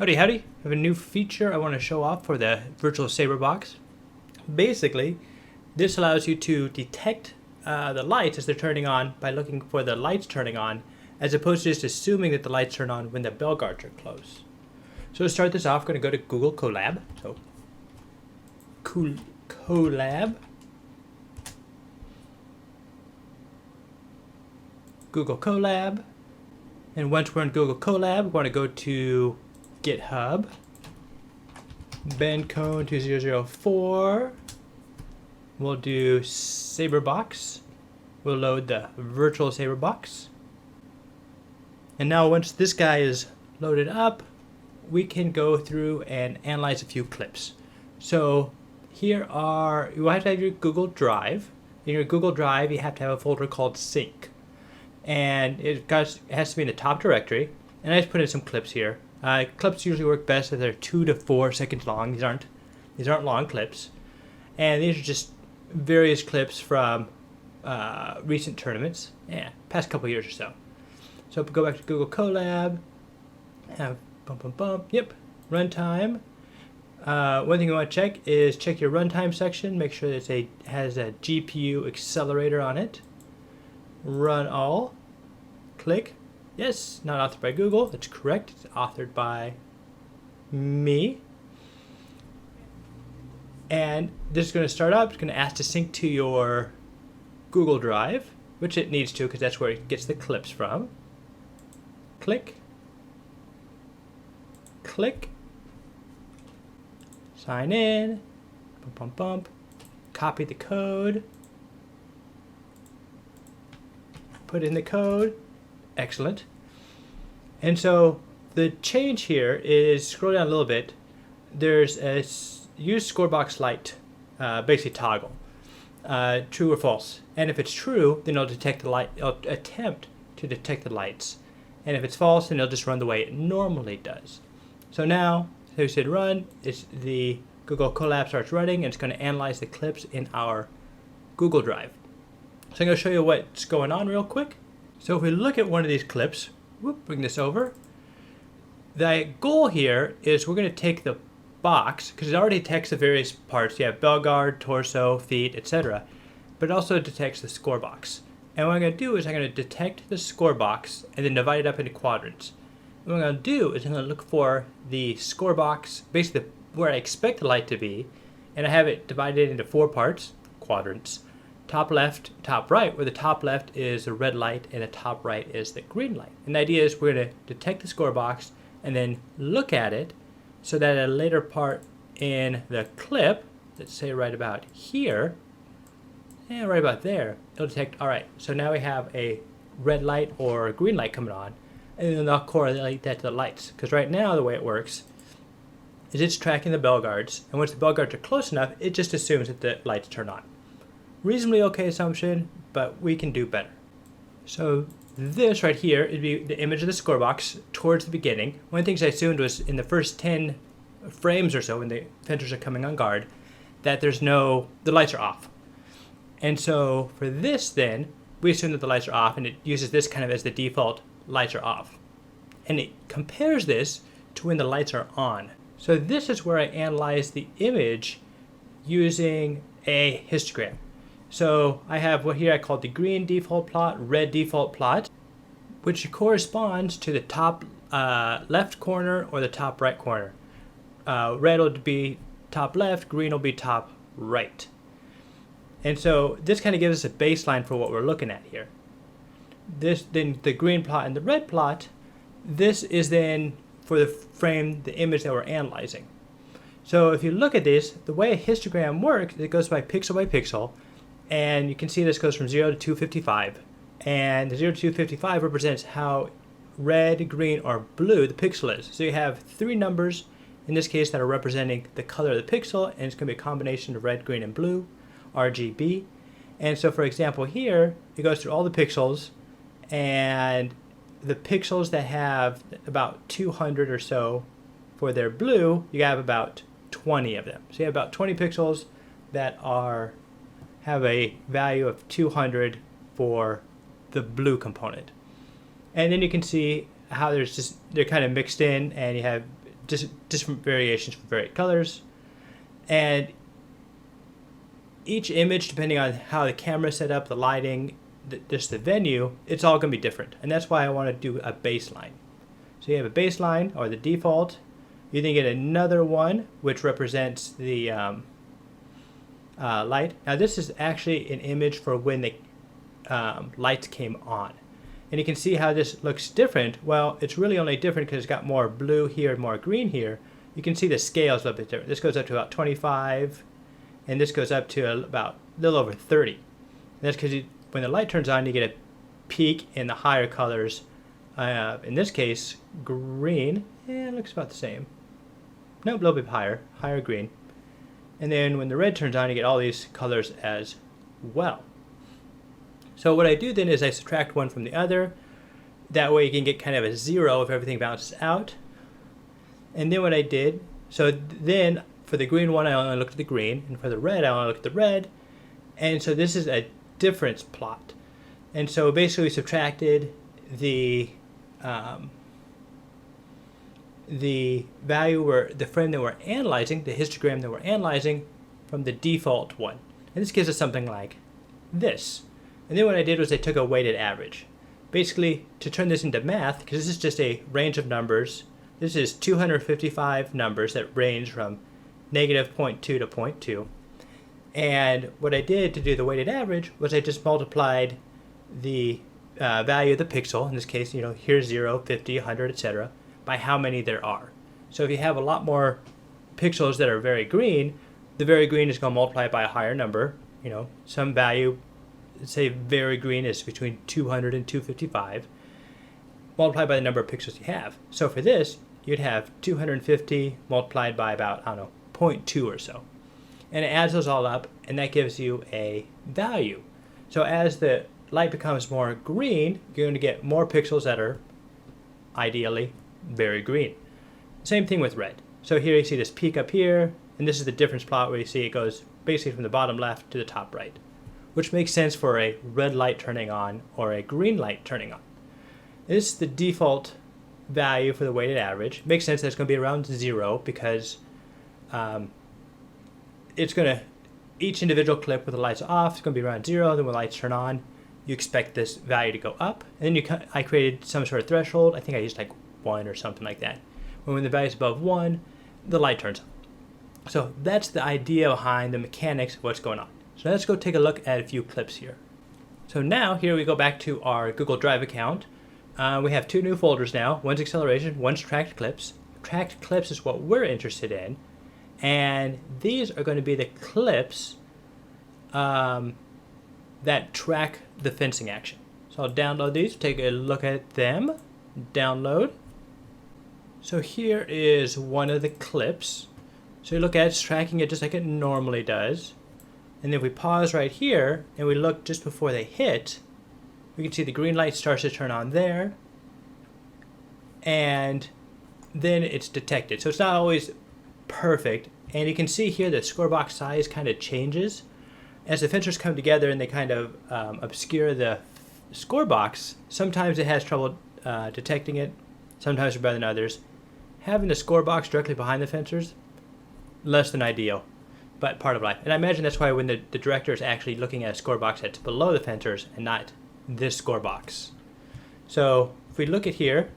Howdy howdy, I have a new feature I want to show off for the virtual Saber Box. Basically, this allows you to detect the lights as they're turning on by looking for the lights turning on, as opposed to just assuming that the lights turn on when the bell guards are closed. So to start this off, I'm going to go to Google Colab. So, Colab. Google Colab. And once we're in Google Colab, we want to go to Github, Bencone 2004. We'll do Saber Box. We'll load the virtual Saber Box. And now once this guy is loaded up, we can go through and analyze a few clips. So here are, you have to have your Google Drive. In your Google Drive, you have to have a folder called Sync. And it has to be in the top directory. And I just put in some clips here. Clips usually work best if they're 2 to 4 seconds long. These aren't long clips, and these are just various clips from recent tournaments, past couple years or so. So go back to Google Colab, have yep, runtime. One thing you want to check is check your runtime section. Make sure that it has a GPU accelerator on it. Run all. Click. Yes, not authored by Google. That's correct. It's authored by me. And this is going to start up. It's going to ask to sync to your Google Drive, which it needs to because that's where it gets the clips from. Click. Click. Sign in. Copy the code. Put in the code. Excellent. And so the change here is, scroll down a little bit, there's a use scorebox light, basically toggle, true or false. And if it's true, then it'll detect the light, it'll attempt to detect the lights. And if it's false, then it'll just run the way it normally does. So now, so we said run, the Google Colab starts running, and it's going to analyze the clips in our Google Drive. So I'm going to show you what's going on real quick. So if we look at one of these clips, bring this over. The goal here is we're going to take the box, because it already detects the various parts. You have bell guard, torso, feet, etc. But it also detects the score box. And what I'm going to do is I'm going to detect the score box and then divide it up into quadrants. And what I'm going to do is I'm going to look for the score box, basically where I expect the light to be, and I have it divided into 4 parts, quadrants. Top left, top right, where the top left is the red light and the top right is the green light. And the idea is we're going to detect the score box and then look at it so that at a later part in the clip, let's say right about here, and right about there, it'll detect, all right, so now we have a red light or a green light coming on, and then I'll correlate that to the lights. Because right now the way it works is it's tracking the bell guards, and once the bell guards are close enough, it just assumes that the lights turn on. Reasonably okay assumption, but we can do better. So this right here would be the image of the score box towards the beginning. One of the things I assumed was in the first 10 frames or so when the defenders are coming on guard that the lights are off. And so for this then, we assume that the lights are off, and it uses this kind of as the default lights are off. And it compares this to when the lights are on. So this is where I analyze the image using a histogram. So I have what here I call the green default plot, red default plot, which corresponds to the top left corner or the top right corner. Red will be top left, green will be top right. And so this kind of gives us a baseline for what we're looking at here. This then the green plot and the red plot, this is then for the frame, the image that we're analyzing. So if you look at this, the way a histogram works, it goes by pixel, and you can see this goes from 0 to 255. And the 0 to 255 represents how red, green, or blue the pixel is. So you have 3 numbers, in this case, that are representing the color of the pixel, and it's going to be a combination of red, green, and blue, RGB. And so for example here, it goes through all the pixels, and the pixels that have about 200 or so for their blue, you have about 20 of them. So you have about 20 pixels that have a value of 200 for the blue component. And then you can see how they're kind of mixed in, and you have different variations for various colors. And each image, depending on how the camera is set up, the lighting, just the venue, it's all going to be different. And that's why I want to do a baseline. So you have a baseline, or the default. You then get another one, which represents the light. Now this is actually an image for when the lights came on. And you can see how this looks different. Well, it's really only different because it's got more blue here and more green here. You can see the scale is a little bit different. This goes up to about 25, and this goes up to about a little over 30. And that's because when the light turns on, you get a peak in the higher colors. In this case, green, it looks about the same. No, a little bit higher green. And then when the red turns on, you get all these colors as well. So what I do then is I subtract one from the other. That way you can get kind of a zero if everything balances out. And then what I did, so then for the green one, I only looked at the green, and for the red, I only looked at the red. And so this is a difference plot. And so basically we subtracted the value the frame that we're analyzing, the histogram that we're analyzing, from the default one. And this gives us something like this. And then what I did was I took a weighted average. Basically, to turn this into math, because this is just a range of numbers, this is 255 numbers that range from negative 0.2 to 0.2. And what I did to do the weighted average was I just multiplied the value of the pixel, in this case, here's 0, 50, 100, etc., by how many there are. So if you have a lot more pixels that are very green, the very green is going to multiply by a higher number. Some value, say very green is between 200 and 255, multiplied by the number of pixels you have. So for this, you'd have 250 multiplied by about, 0.2 or so. And it adds those all up, and that gives you a value. So as the light becomes more green, you're going to get more pixels that are ideally very green. Same thing with red. So here you see this peak up here, and this is the difference plot where you see it goes basically from the bottom left to the top right, which makes sense for a red light turning on or a green light turning on. This is the default value for the weighted average. Makes sense that it's going to be around 0 because each individual clip with the lights off is going to be around 0. Then when the lights turn on, you expect this value to go up. And then I created some sort of threshold. I think I used like 1 or something like that. When the value is above 1, the light turns on. So that's the idea behind the mechanics of what's going on. So let's go take a look at a few clips here. So now here we go back to our Google Drive account. We have 2 new folders now. One's acceleration, one's tracked clips. Tracked clips is what we're interested in. And these are going to be the clips that track the fencing action. So I'll download these, take a look at them, download. So here is one of the clips. So you look at it, it's tracking it just like it normally does. And then if we pause right here and we look just before they hit, we can see the green light starts to turn on there. And then it's detected. So it's not always perfect. And you can see here the scorebox size kind of changes. As the fencers come together and they kind of obscure the scorebox, sometimes it has trouble detecting it. Sometimes they're better than others. Having the scorebox directly behind the fencers, less than ideal, but part of life. And I imagine that's why when the director is actually looking at a scorebox that's below the fencers and not this scorebox. So if we look at here,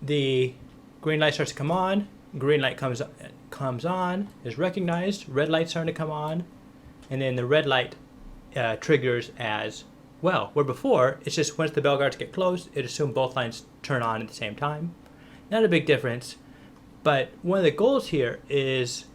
the green light starts to come on, green light comes on, is recognized, red light starting to come on, and then the red light triggers as well. Where before, it's just once the bell guards get close, it assumes both lines turn on at the same time. Not a big difference, but one of the goals here is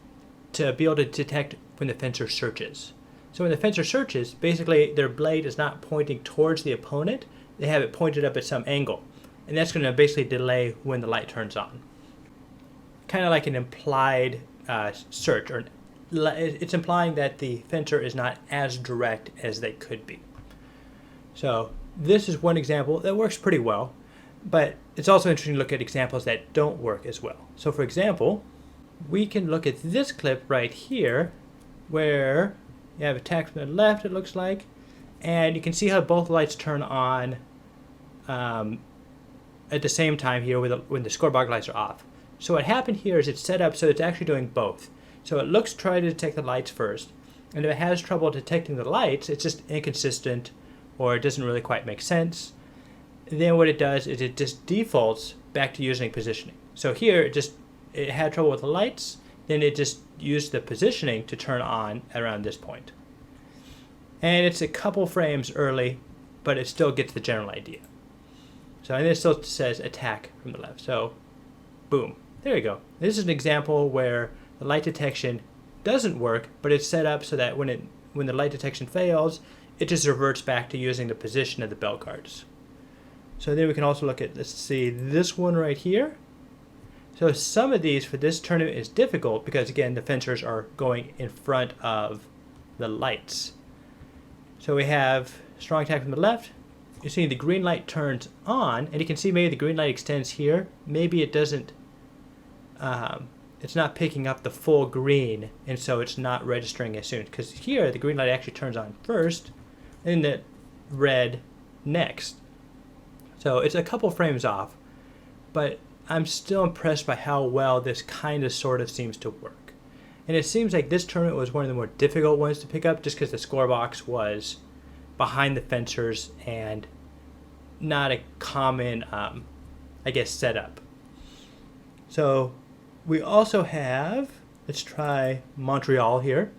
to be able to detect when the fencer searches. So when the fencer searches, basically their blade is not pointing towards the opponent, they have it pointed up at some angle. And that's going to basically delay when the light turns on. Kind of like an implied search, or it's implying that the fencer is not as direct as they could be. So this is one example that works pretty well, but it's also interesting to look at examples that don't work as well. So for example, we can look at this clip right here where you have attack from the left, it looks like, and you can see how both lights turn on at the same time here when the scorebox lights are off. So what happened here is it's set up so it's actually doing both. So it looks try to detect the lights first, and if it has trouble detecting the lights, it's just inconsistent or it doesn't really quite make sense. And then what it does is it just defaults back to using positioning. So here it had trouble with the lights, then it just used the positioning to turn on around this point. And it's a couple frames early, but it still gets the general idea. So and it still says attack from the left. So boom, there you go. This is an example where the light detection doesn't work, but it's set up so that when the light detection fails, it just reverts back to using the position of the bell guards. So then we can also look at, let's see, this one right here. So some of these for this tournament is difficult because again the fencers are going in front of the lights. So we have strong attack from the left. You see the green light turns on, and you can see maybe the green light extends here. Maybe it doesn't, it's not picking up the full green, and so it's not registering as soon. Because here the green light actually turns on first, and the red next. So it's a couple frames off, but I'm still impressed by how well this kind of sort of seems to work. And it seems like this tournament was one of the more difficult ones to pick up just because the score box was behind the fencers and not a common, I guess, setup. So we also have, let's try Montreal here.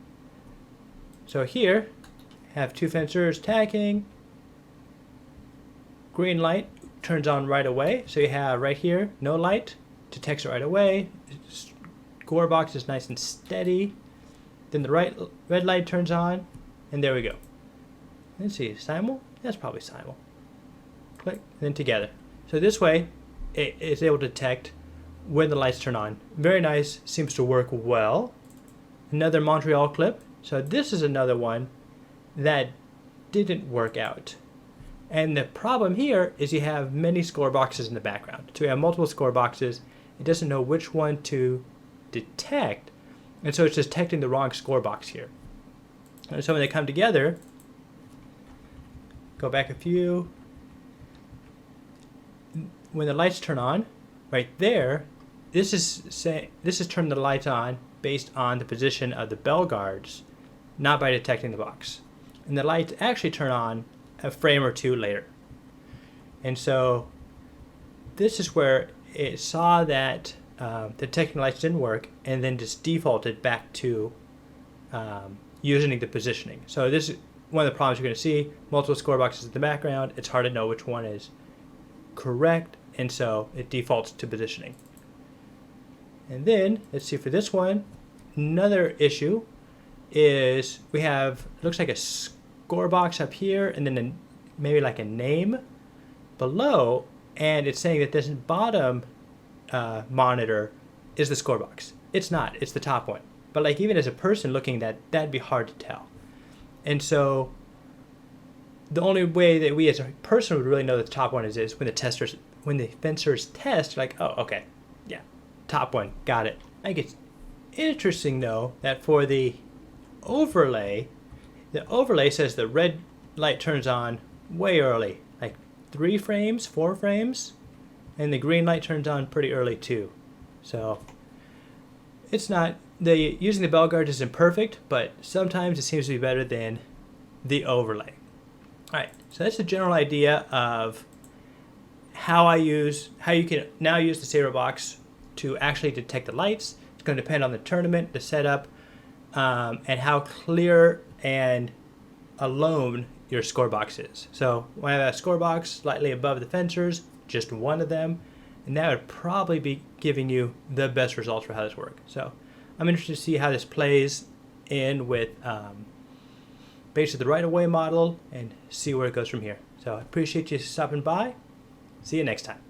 So here, have two fencers attacking. Green light turns on right away. So you have right here, no light, detects it right away. Score box is nice and steady. Then the red light turns on, and there we go. Let's see, simul? That's probably simul. Click, and then together. So this way, it is able to detect when the lights turn on. Very nice, seems to work well. Another Montreal clip. So this is another one that didn't work out. And the problem here is you have many score boxes in the background. So you have multiple score boxes. It doesn't know which one to detect. And so it's just detecting the wrong score box here. And so when they come together, go back a few. When the lights turn on, right there, this is turning the lights on based on the position of the bell guards, not by detecting the box. And the lights actually turn on a frame or two later. And so this is where it saw that the detecting lights didn't work and then just defaulted back to using the positioning. So this is one of the problems you're going to see. Multiple score boxes in the background. It's hard to know which one is correct, and so it defaults to positioning. And then let's see for this one, another issue is we have, looks like a score box up here and then maybe like a name below, and it's saying that this bottom monitor is the score box. It's not, it's the top one. But like even as a person looking at that, that'd be hard to tell. And so the only way that we as a person would really know that the top one is when the fencers test, like, oh, okay, yeah, top one, got it. I think it's interesting though that for the overlay says the red light turns on way early, like 3 frames, 4 frames, and the green light turns on pretty early too. So it's not, using the bell guard isn't perfect, but sometimes it seems to be better than the overlay. All right, so that's the general idea of how you can now use the Saber Box to actually detect the lights. It's going to depend on the tournament, the setup, and how clear and alone your score box is. So when I have a score box slightly above the fencers, just one of them, and that would probably be giving you the best results for how this works. So I'm interested to see how this plays in with basically the right-of-way model and see where it goes from here. So I appreciate you stopping by. See you next time.